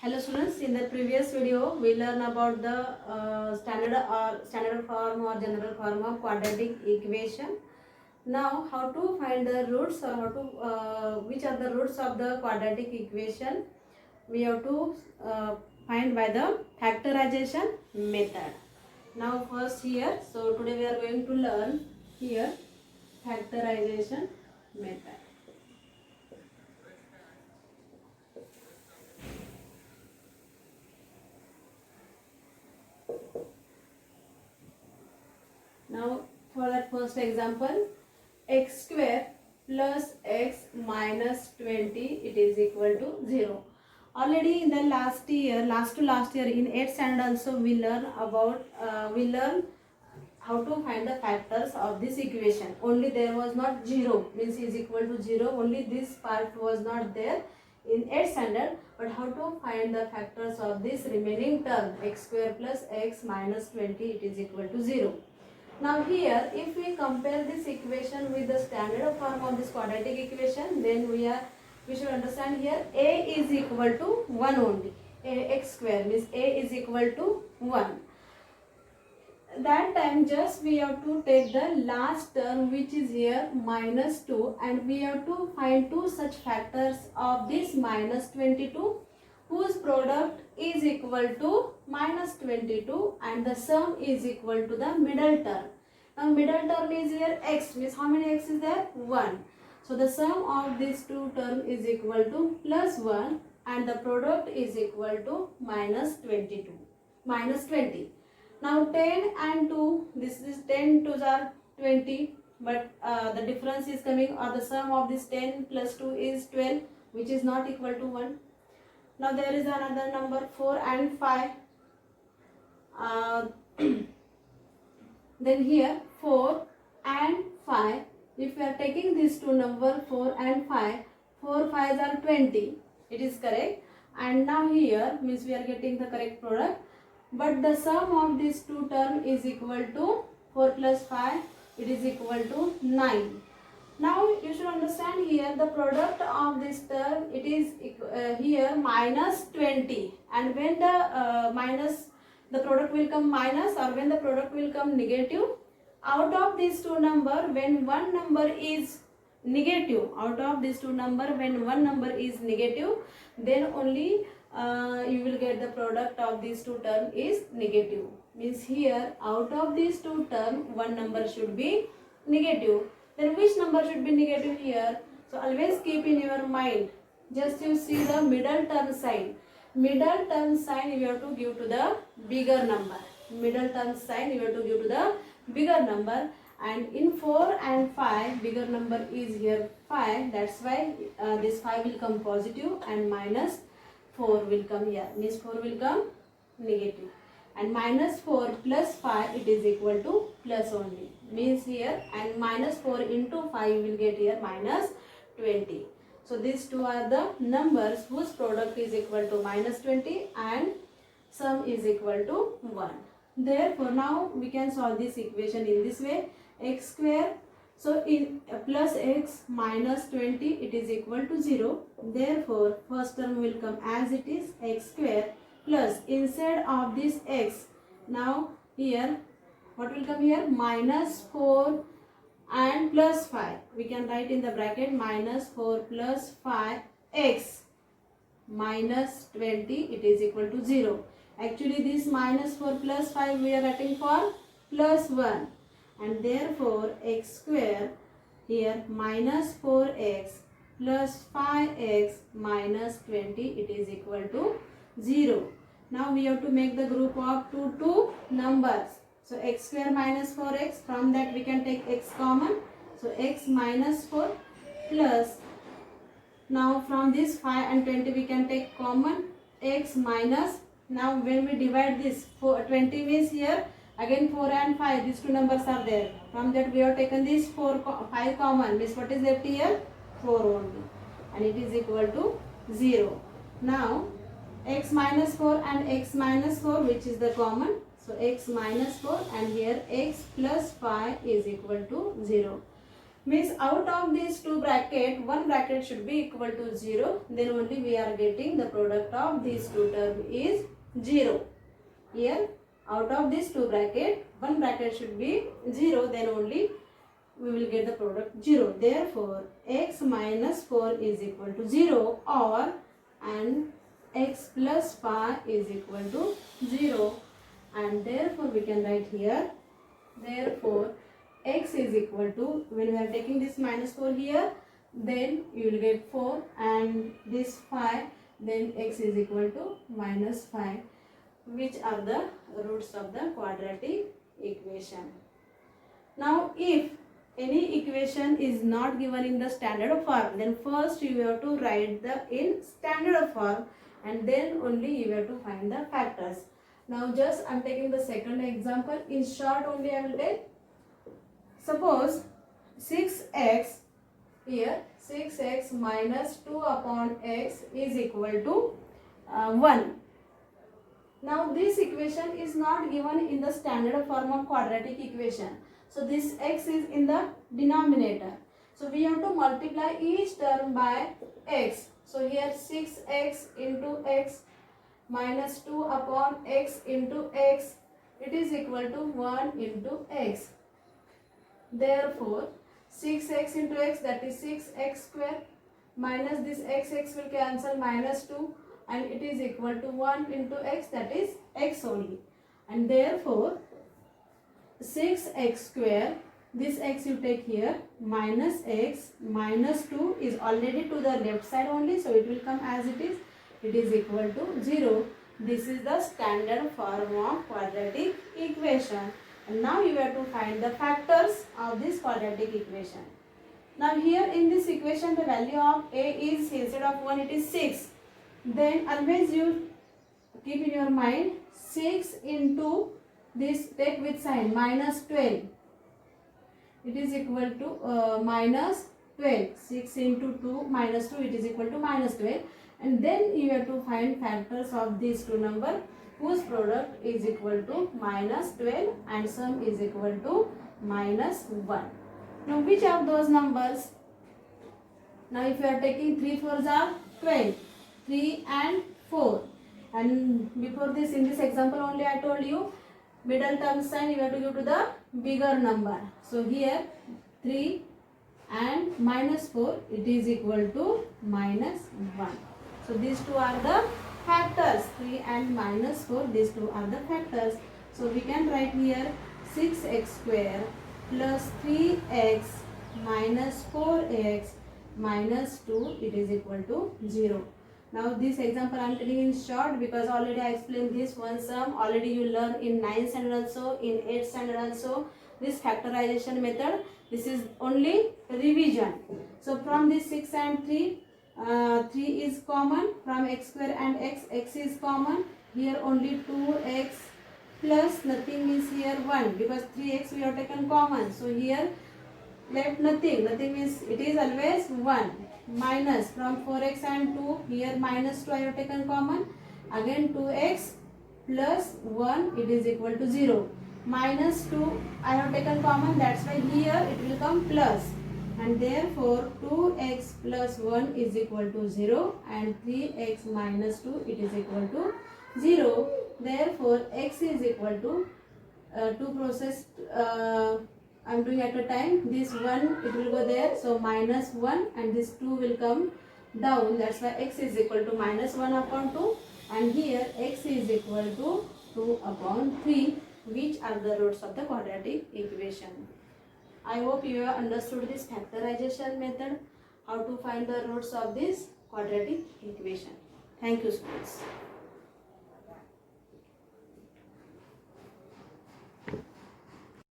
Hello students, in the previous video we learn about the standard form or general form of quadratic equation. Now how to find the roots or how to which are the roots of the quadratic equation we have to find by the factorization method. Now first here, so today we are going to learn here factorization method. Now for that first example, x square plus x minus 20 it is equal to 0. Already in the last year in 8th standard also we learn how to find the factors of this equation. Only there was not 0 means is equal to 0, only this part was not there in 8th standard, but how to find the factors of this remaining term x square plus x minus 20 it is equal to 0. Now here, if we compare this equation with the standard form of this quadratic equation, then we should understand here a is equal to 1 only. X square means a is equal to 1. That time just we have to take the last term which is here minus 2, and we have to find two such factors of this minus 22 whose product is equal to minus 22 and the sum is equal to the middle term. Now middle term is here x, means how many x is there? 1. So the sum of these two terms is equal to plus 1 and the product is equal to minus 22, minus 20. Now 10 and 2, this is 10 2s are 20, but the difference is coming, or the sum of this 10 plus 2 is 12, which is not equal to 1. Now there is another number 4 and 5. Then here 4 and 5, if we are taking these two numbers 4 and 5, 4 5s are 20, it is correct. And now here means we are getting the correct product, but the sum of these two terms is equal to 4 plus 5, it is equal to 9. Now you should understand here the product of this term, it is here minus 20, and when the product will come minus, or when the product will come negative, out of these two number when one number is negative, then only you will get the product of these two term is negative. Means here out of these two term one number should be negative. Then which number should be negative here? So always keep in your mind, just you see the middle term sign. Middle term sign you have to give to the bigger number. Middle term sign you have to give to the bigger number. And in 4 and 5, bigger number is here 5. That's why this 5 will come positive and minus 4 will come here. Means 4 will come negative. And minus 4 plus 5 it is equal to plus only. Means here, and minus 4 into 5 will get here minus 20. So these two are the numbers whose product is equal to minus 20 and sum is equal to 1. Therefore now we can solve this equation in this way. X square, so in plus x minus 20 it is equal to 0. Therefore first term will come as it is, x square plus instead of this x, now here what will come here? Minus 4 and plus 5. We can write in the bracket minus 4 plus 5 x minus 20 it is equal to 0. Actually this minus 4 plus 5 we are writing for plus 1, and therefore x square here minus 4x plus 5x minus 20 it is equal to 0. Now we have to make the group of two numbers. So x square minus 4x, from that we can take x common. So x minus 4 plus, now from this 5 and 20 we can take common, x minus, now when we divide this 20 means here again 4 and 5, these two numbers are there. From that we have taken this 5 common, means what is left here? 4 only, and it is equal to 0. Now x minus 4 and x minus 4, which is the common, so x minus 4 and here x plus 5 is equal to 0. Means out of these two bracket, one bracket should be equal to 0. Then only we are getting the product of these two terms is 0. Here out of these two bracket, one bracket should be 0. Then only we will get the product 0. Therefore, x minus 4 is equal to 0, or and x plus 5 is equal to 0. And therefore, we can write here, therefore, x is equal to, when we are taking this minus 4 here, then you will get 4, and this 5, then x is equal to minus 5, which are the roots of the quadratic equation. Now, if any equation is not given in the standard form, then first you have to write the in standard form, and then only you have to find the factors. Now just I am taking the second example. In short only I will take. Suppose 6x, here 6x minus 2 upon x is equal to 1. Now this equation is not given in the standard form of quadratic equation. So this x is in the denominator. So we have to multiply each term by x. So here 6x into x minus 2 upon x into x, it is equal to 1 into x. Therefore 6x into x, that is 6x square, minus this x will cancel, minus 2, and it is equal to 1 into x, that is x only. And therefore 6x square, this x you take here, minus x minus 2 is already to the left side only, so it will come as it is. It is equal to 0. This is the standard form of quadratic equation. And now you have to find the factors of this quadratic equation. Now here in this equation, the value of a is, instead of 1 it is 6. Then always you keep in your mind 6 into this, take with sign, minus 12. It is equal to minus 12. 6 into 2 minus 2, it is equal to minus 12. And then you have to find factors of these two numbers whose product is equal to minus 12 and sum is equal to minus 1. Now which of those numbers? Now if you are taking 3 4s are 12, 3 and 4. And before this, in this example only I told you, middle term sign you have to give to the bigger number. So here 3 and minus 4, it is equal to minus 1. So these two are the factors, 3 and minus 4, these two are the factors. So we can write here 6x square plus 3x minus 4x minus 2, it is equal to 0. Now this example I am telling in short because already I explained this one sum. Already you learn in 9th standard also, in 8th standard also, this factorization method. This is only revision. So from this 6 and 3, 3 is common. From x square and x is common. Here only 2x plus nothing is here 1 because 3x we have taken common. So here left nothing. Nothing means it is always 1. Minus from 4x and 2, here minus 2 I have taken common. Again 2x plus 1, it is equal to 0. Minus 2 I have taken common, that's why here it will come plus. And therefore 2x plus 1 is equal to 0 and 3x minus 2, it is equal to 0. Therefore x is equal to 2 process I am doing at a time. This 1 it will go there, so minus 1, and this 2 will come down. That's why x is equal to minus 1 upon 2, and here x is equal to 2 upon 3, which are the roots of the quadratic equation. I hope you have understood this factorization method, how to find the roots of this quadratic equation. Thank you, students.